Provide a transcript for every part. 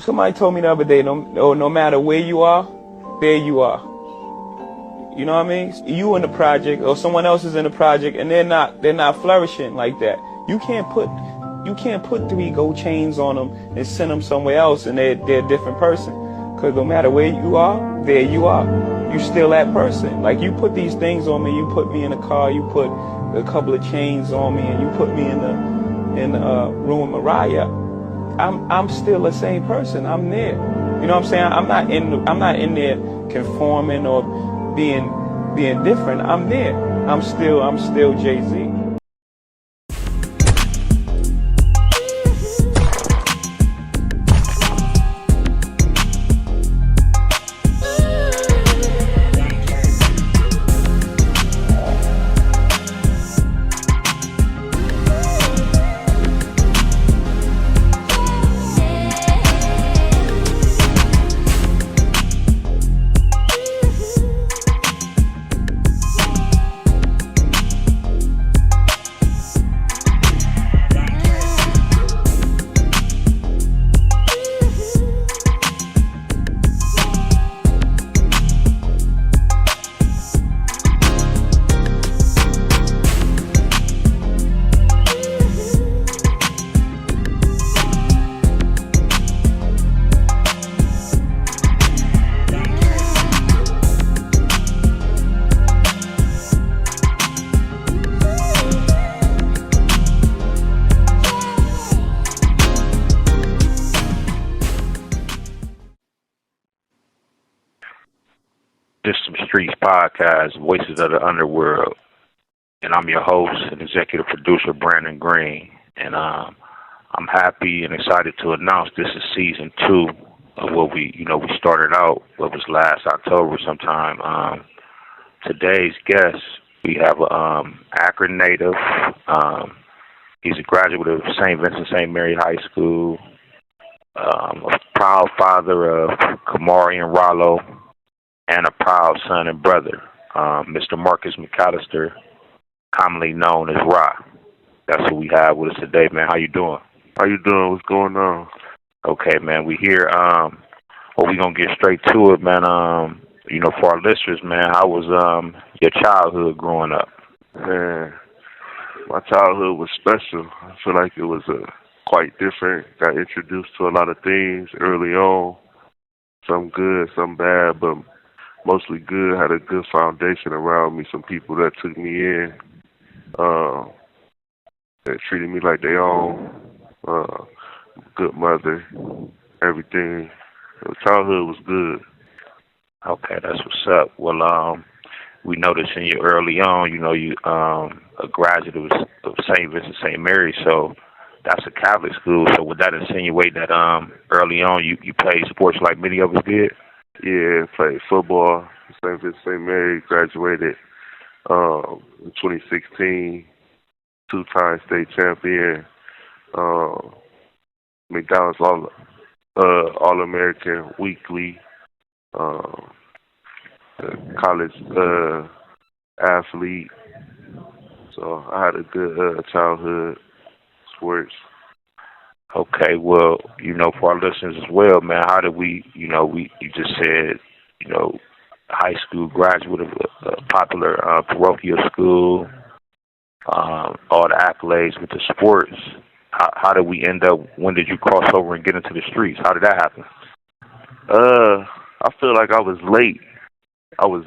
Somebody told me the other day, no matter where you are, there you are. You know what I mean? You in the project or someone else is in the project and they're not flourishing like that. You can't put 3 gold chains on them and send them somewhere else and they're a different person. Because no matter where you are, there you are. You're still that person. Like you put these things on me, you put me in a car, you put a couple of chains on me, and you put me in the room with Mariah. I'm still the same person. I'm there. You know what I'm saying? I'm not in there conforming or being different. I'm there. I'm still Jay-Z. Dem Streetz podcast, Voices of the Underworld, and I'm your host and executive producer, Brandon Greene, and I'm happy and excited to announce this is season 2 of what we started out, what was last October sometime. Today's guest, we have a Akron native. He's a graduate of St. Vincent St. Mary High School, a proud father of Kamari and Rollo, and a proud son and brother, Mr. Marcus McCalister, commonly known as Ra. That's who we have with us today, man. How you doing? How you doing? What's going on? Okay, man. We here. Well, we gonna get straight to it, man. For our listeners, man, how was your childhood growing up? Man, my childhood was special. I feel like it was quite different. Got introduced to a lot of things early on. Some good, some bad, but mostly good. Had a good foundation around me. Some people that took me in, that treated me like they own. Good mother, everything. Childhood was good. Okay, that's what's up. Well, we noticed in you early on, you a graduate of St. Vincent St. Mary, so that's a Catholic school. So would that insinuate that early on you played sports like many of us did? Yeah, played football. St. Vincent St. Mary, graduated in 2016, 2-time state champion, McDonald's All-American weekly, college athlete. So I had a good childhood, sports. Okay, well, for our listeners as well, man, how did we, you just said, high school graduate of a popular parochial school, all the accolades with the sports. How did we end up, when did you cross over and get into the streets? How did that happen? I feel like I was late. I was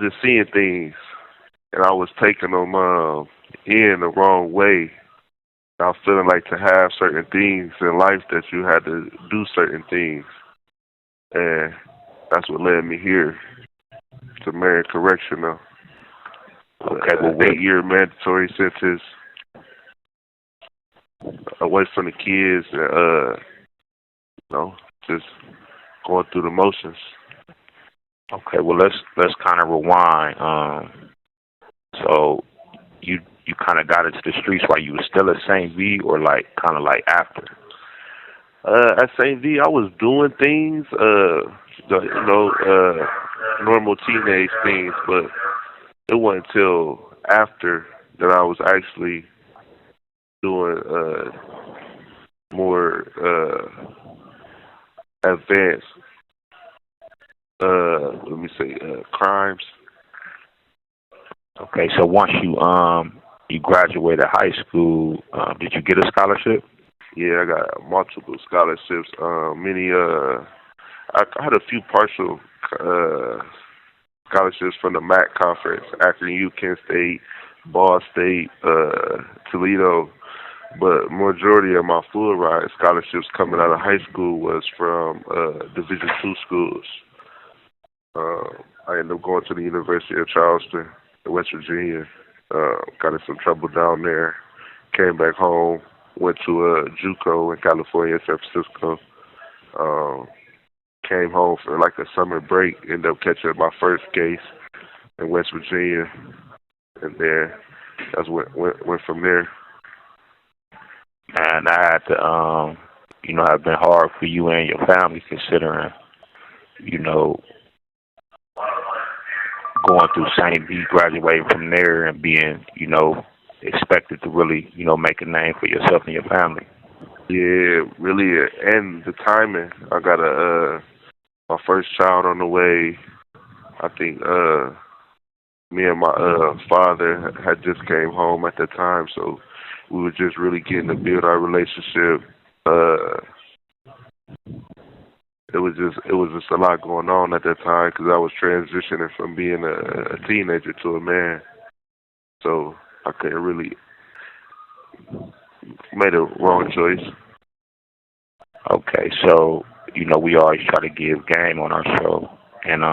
just seeing things, and I was taking them in the wrong way. I was feeling like to have certain things in life that you had to do certain things, and that's what led me here to Marion Correctional. Okay, well, 8-year mandatory sentence away from the kids, just going through the motions. Okay, well, let's kind of rewind. So you kind of got into the streets while you were still at St. V, or kind of after? At St. V, I was doing things, normal teenage things, but it wasn't until after that I was actually doing more advanced, crimes. Okay, so once you graduated high school, did you get a scholarship? Yeah, I got multiple scholarships. I had a few partial scholarships from the MAC conference, Akron, Kent State, Ball State, Toledo. But majority of my full ride scholarships coming out of high school was from Division II schools. I ended up going to the University of Charleston in West Virginia. Got in some trouble down there. Came back home. Went to JUCO in California, San Francisco. Came home for like a summer break. Ended up catching my first case in West Virginia, and then that's went from there. And that had to, have been hard for you and your family, considering, going through St. B, graduating from there, and being, expected to really, make a name for yourself and your family. Yeah, really, and the timing. I got my first child on the way. I think me and my father had just came home at the time, so we were just really getting to build our relationship. It was just a lot going on at that time because I was transitioning from being a teenager to a man, so I couldn't really made a wrong choice. Okay, so we always try to give game on our show, and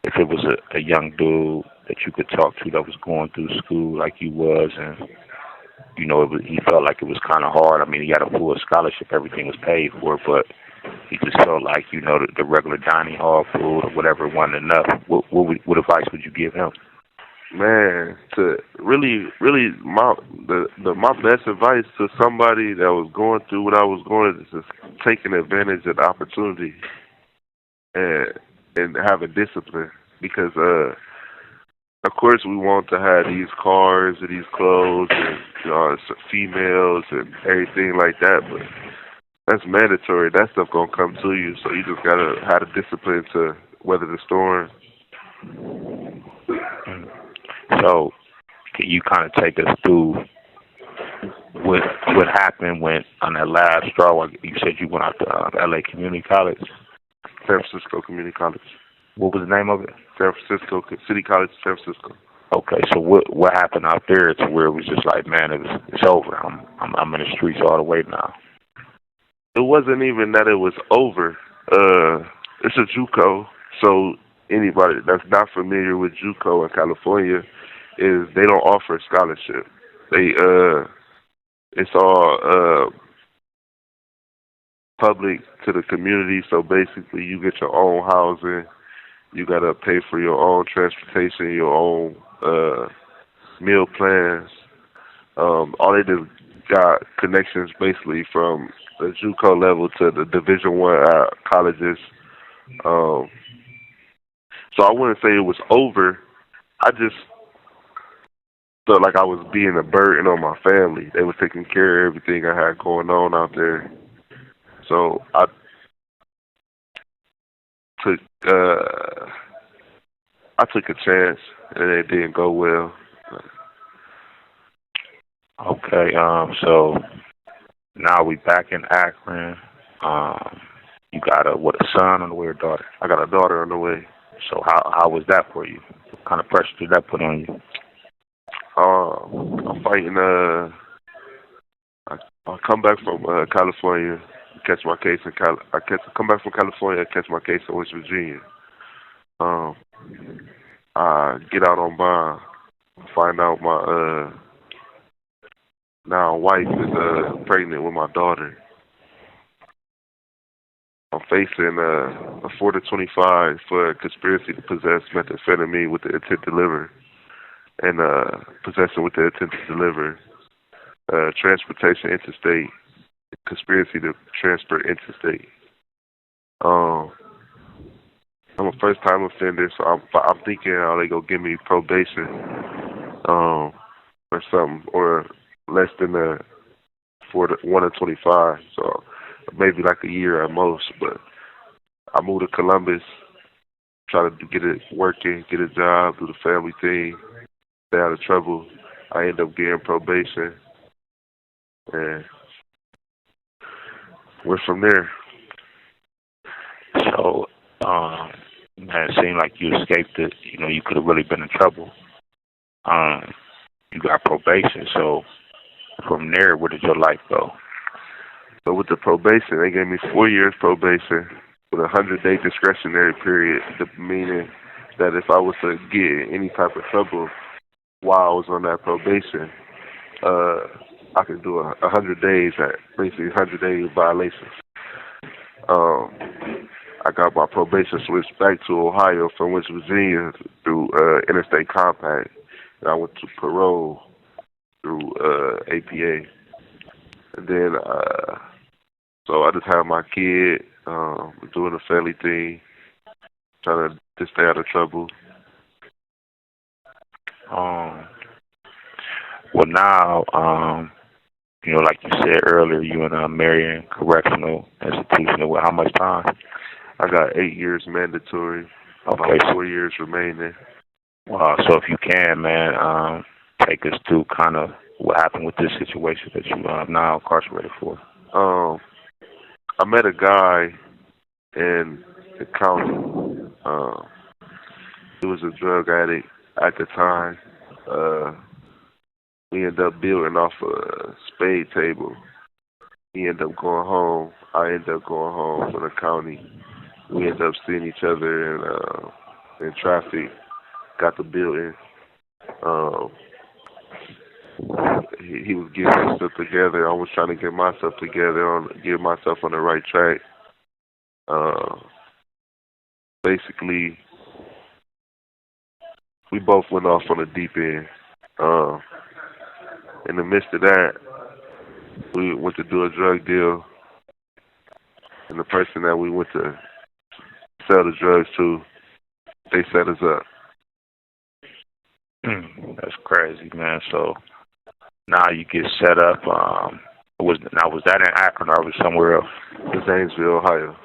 if it was a young dude that you could talk to that was going through school like you was, and he felt like it was kind of hard. I mean, he had a full scholarship, everything was paid for, but he just felt like the regular dining hall food or whatever wasn't enough. What advice would you give him? Man, to really, my best advice to somebody that was going through what I was going through is just taking advantage of the opportunity and having discipline. Because of course we want to have these cars and these clothes and females and everything like that, but that's mandatory. That stuff gonna come to you. So you just gotta have the discipline to weather the storm. So, can you kind of take us through what happened when on that last straw? You said you went out to L.A. Community College, San Francisco Community College. What was the name of it? San Francisco City College, San Francisco. Okay, so what happened out there to where it was just like, man, it's over. I'm in the streets all the way now. It wasn't even that it was over. It's a JUCO, so anybody that's not familiar with JUCO in California is they don't offer scholarship. It's all public to the community. So basically, you get your own housing. You gotta pay for your own transportation, your own meal plans. All they just got connections basically from the JUCO level to the Division I colleges. So I wouldn't say it was over. I just felt like I was being a burden on my family. They were taking care of everything I had going on out there. So I took a chance, and it didn't go well. Okay, so now we back in Akron. You got a son on the way or daughter? I got a daughter on the way. So how was that for you? What kind of pressure did that put on you? I'm fighting. I come back from California, catch my case in come back from California, catch my case in West Virginia. I get out on bond, find out my now wife is pregnant with my daughter. I'm facing a 4 to 25 for conspiracy to possess methamphetamine with the intent to deliver, and possession with the intent to deliver, transportation interstate, conspiracy to transfer interstate. I'm a first-time offender, so I'm thinking, they gonna give me probation. or something, or less than 1 to 25. So maybe like a year at most. But I moved to Columbus, try to get it working, get a job, do the family thing, stay out of trouble. I ended up getting probation, and went from there. So, man, it seemed like you escaped it. You know, you could have really been in trouble. You got probation. So, from there, where did your life go? So with the probation, they gave me 4 years probation with a 100-day discretionary period, meaning that if I was to get in any type of trouble while I was on that probation, I could do 100 days at basically 100-day violations. I got my probation switched back to Ohio from West Virginia through Interstate Compact, and I went to parole through APA. And then, so I just had my kid, doing the family thing, trying to just stay out of trouble. Well, now, you know, like you said earlier, you in a Marion Correctional Institution. With how much time? I got 8 years mandatory, Okay. about 4 years remaining. So if you can, man, take us through kind of what happened with this situation that you now incarcerated for. I met a guy in the county. He was a drug addict at the time. We ended up building off a spade table. He ended up going home. I ended up going home from the county. We ended up seeing each other in traffic. Got the building. He was getting himself together. I was trying to get myself together, get myself on the right track. Basically, we both went off on the deep end. In the midst of that, we went to do a drug deal, and the person that we went to sell the drugs to, they set us up. That's crazy, man. So now you get set up. Was that in Akron or was it somewhere else? In Zanesville, Ohio.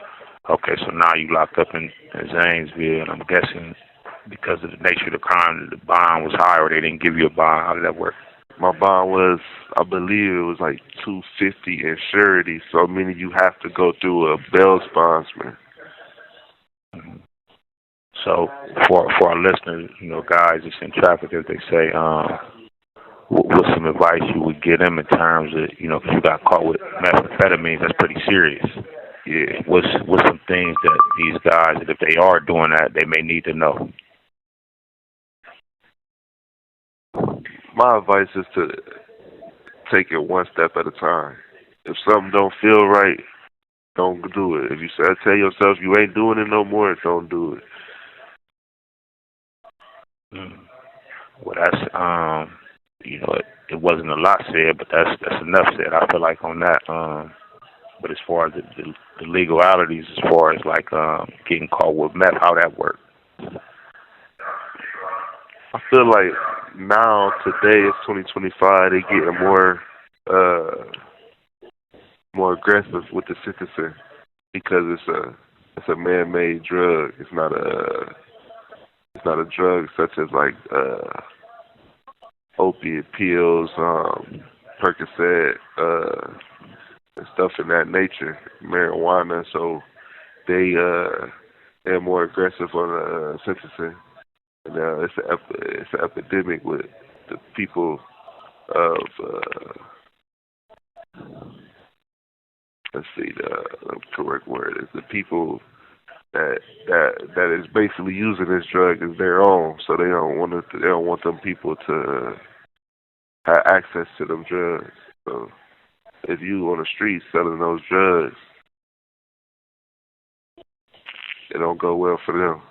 Okay, so now you locked up in Zanesville, and I'm guessing because of the nature of the crime, the bond was high, or they didn't give you a bond. How did that work? My bond was, I believe it was like $250 in surety, so meaning you have to go through a bail bondsman. So for our listeners, you know, guys, it's in traffic, as they say. What's some advice you would give them in terms of, you know, if you got caught with methamphetamine, that's pretty serious. Yeah. What's some things that these guys, that if they are doing that, they may need to know? My advice is to take it one step at a time. If something don't feel right, don't do it. If you tell yourself you ain't doing it no more, don't do it. Well, that's you know, it wasn't a lot said, but that's enough said. I feel like on that. But as far as the legalities, as far as like getting caught with meth, how that works. I feel like now, today, it's 2025, they getting more aggressive with the sentencing because it's a man-made drug. It's not a drug such as like opiate pills, Percocet, and stuff in that nature, marijuana. So they're more aggressive on the sentencing. And it's an epidemic with the people of let's see, the correct word is the people that is basically using this drug as their own. So they don't want them people to have access to them drugs. So if you on the street selling those drugs, it don't go well for them.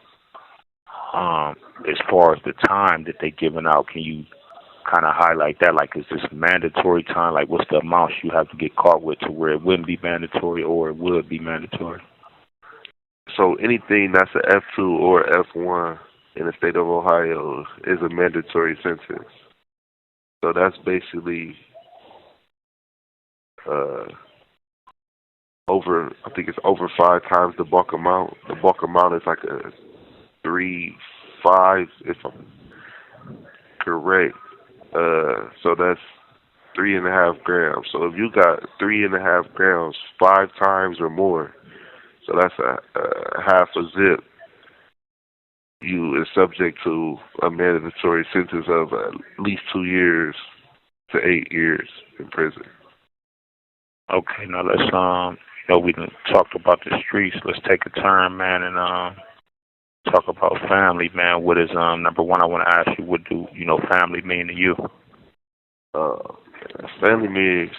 As far as the time that they're giving out, can you kind of highlight that? Like, is this mandatory time? Like, what's the amount you have to get caught with to where it wouldn't be mandatory or it would be mandatory? So anything that's an F2 or F1 in the state of Ohio is a mandatory sentence. So that's basically I think it's over 5 times the bulk amount. The bulk amount is like a 3.5, if I'm correct. So that's 3.5 grams. So if you got 3.5 grams 5 times or more, so that's a half a zip, you is subject to a mandatory sentence of at least 2 years to 8 years in prison. Okay, now let's we done talked about the streets. Let's take a turn, man, and talk about family, man. What is number one? I want to ask you, what do family mean to you? Family mean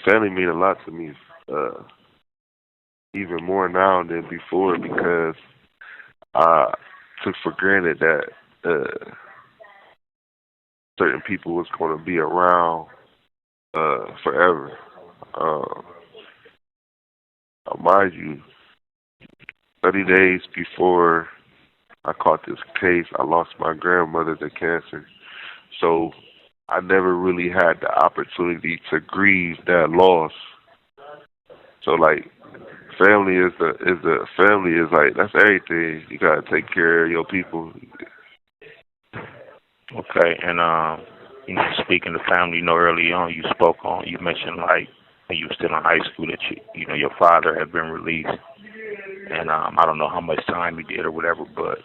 a lot to me. Even more now than before, because I took for granted that certain people was going to be around forever. Mind you, 30 days before I caught this case, I lost my grandmother to cancer. So I never really had the opportunity to grieve that loss. So like, family is like, that's everything. You gotta take care of your people. Okay, and speaking of family, early on you mentioned like when you were still in high school that your father had been released, and I don't know how much time he did or whatever, but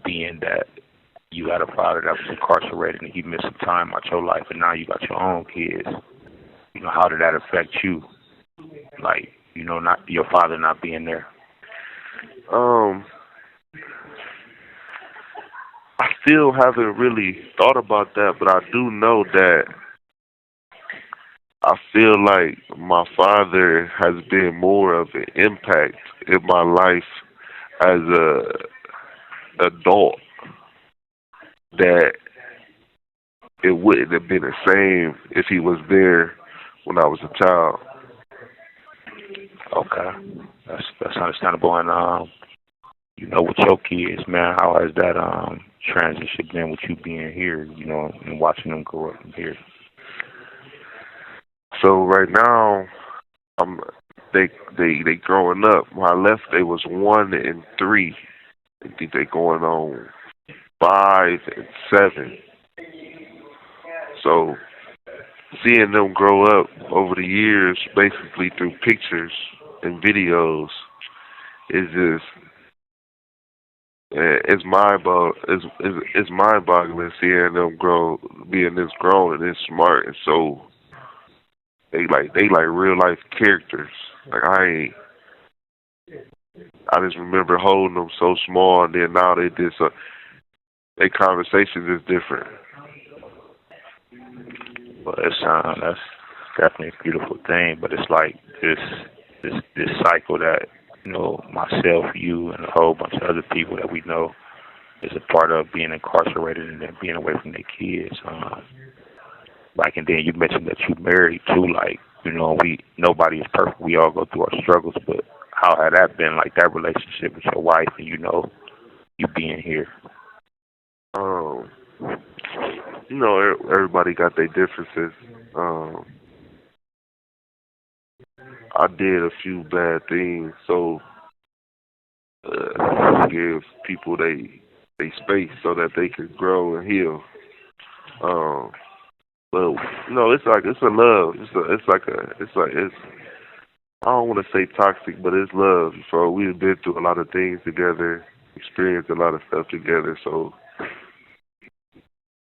being that you had a father that was incarcerated and he missed some time out your life, and now you got your own kids, how did that affect you? Like, not your father not being there. I still haven't really thought about that, but I do know that I feel like my father has been more of an impact in my life as a adult, that it wouldn't have been the same if he was there when I was a child. Okay, that's understandable. And with your kids, man, how has that transition been with you being here, and watching them grow up here? So right now, they growing up. When I left, they was 1 and 3. I think they going on 5 and 7. So seeing them grow up over the years, basically through pictures and videos, is just it's mind-boggling seeing them grow, being this grown and this smart, and so they like real life characters. Like I just remember holding them so small, and then now their conversation is different. Well, that's definitely a beautiful thing, but it's like this cycle that myself, you, and a whole bunch of other people that we know is a part of being incarcerated and then being away from their kids. Like, and then you mentioned that you married too. Like, nobody is perfect. We all go through our struggles, but how had that been? Like that relationship with your wife, and you being here. Everybody got their differences. I did a few bad things, so give people they space so that they can grow and heal. But it's a love. It's I don't want to say toxic, but it's love. So we've been through a lot of things together, experienced a lot of stuff together. So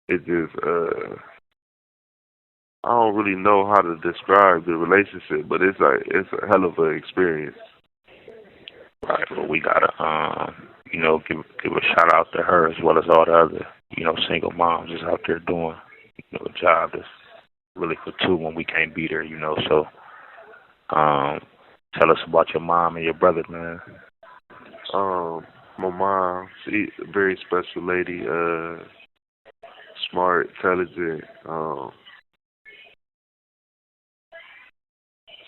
it just I don't really know how to describe the relationship, but it's a hell of an experience. Right. Well, we gotta give a shout out to her as well as all the other single moms just out there doing a job that's really for two when we can't be there. So tell us about your mom and your brother, man. My mom, she's a very special lady, smart, intelligent.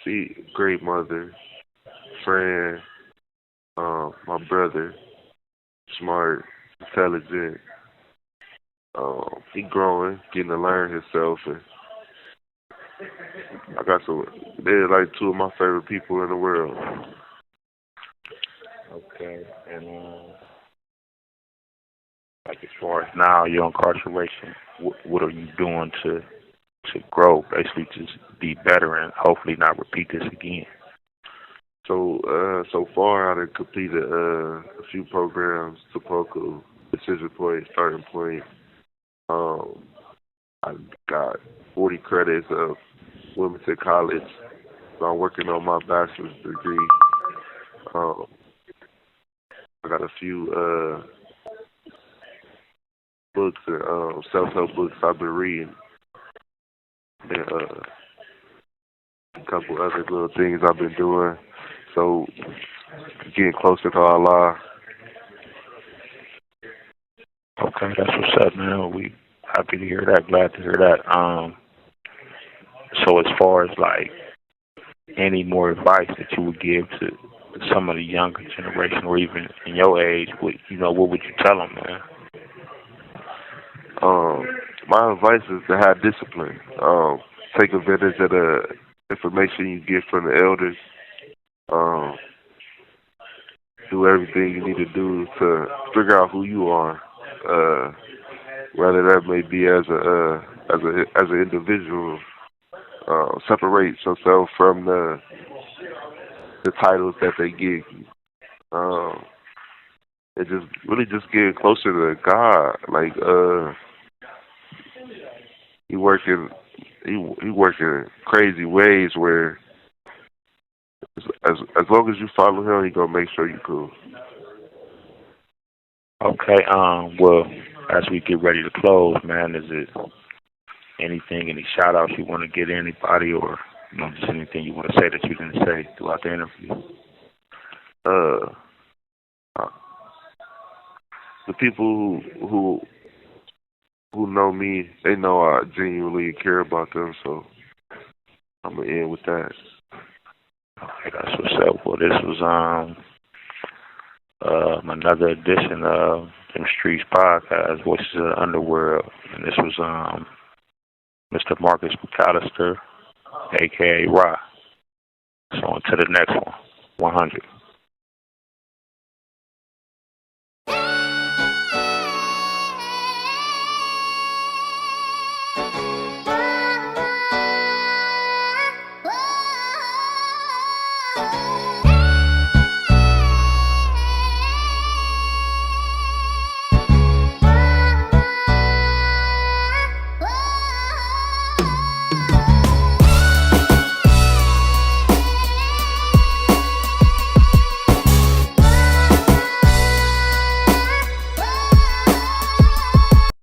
She great mother, friend. My brother, smart, intelligent. he growing, getting to learn himself, and I got some. They're like two of my favorite people in the world. Okay, and like as far as now your incarceration, what are you doing to grow? Basically, just be better and hopefully not repeat this again. So far, I've completed a few programs: Topoco, Decision Point, Starting Point. I got 40 credits of Wilmington College. So I'm working on my bachelor's degree. I got a few books and self-help books I've been reading, and a couple other little things I've been doing. So getting closer to Allah. Okay, that's what's up, man. We happy to hear that. Glad to hear that. So as far as like any more advice that you would give to some of the younger generation, or even in your age, what would you tell them, man? My advice is to have discipline. Take advantage of the information you get from the elders. Do everything you need to do to figure out who you are. Whether that may be as an individual, separate yourself from the titles that they give you. And just really just getting closer to God. Like he working crazy ways where as long as you follow him, he gonna make sure you cool. Okay. Well, as we get ready to close, man, is it any shout outs you want to get to anybody, or just anything you want to say that you didn't say throughout the interview? The people who know me, they know I genuinely care about them, so I'm gonna end with that. Okay, that's what's up. Well, this was another edition of Dem Streetz podcast, Voices of the Underworld, and this was Mr. Marcus McCalister, aka Ra. So on to the next one, 100.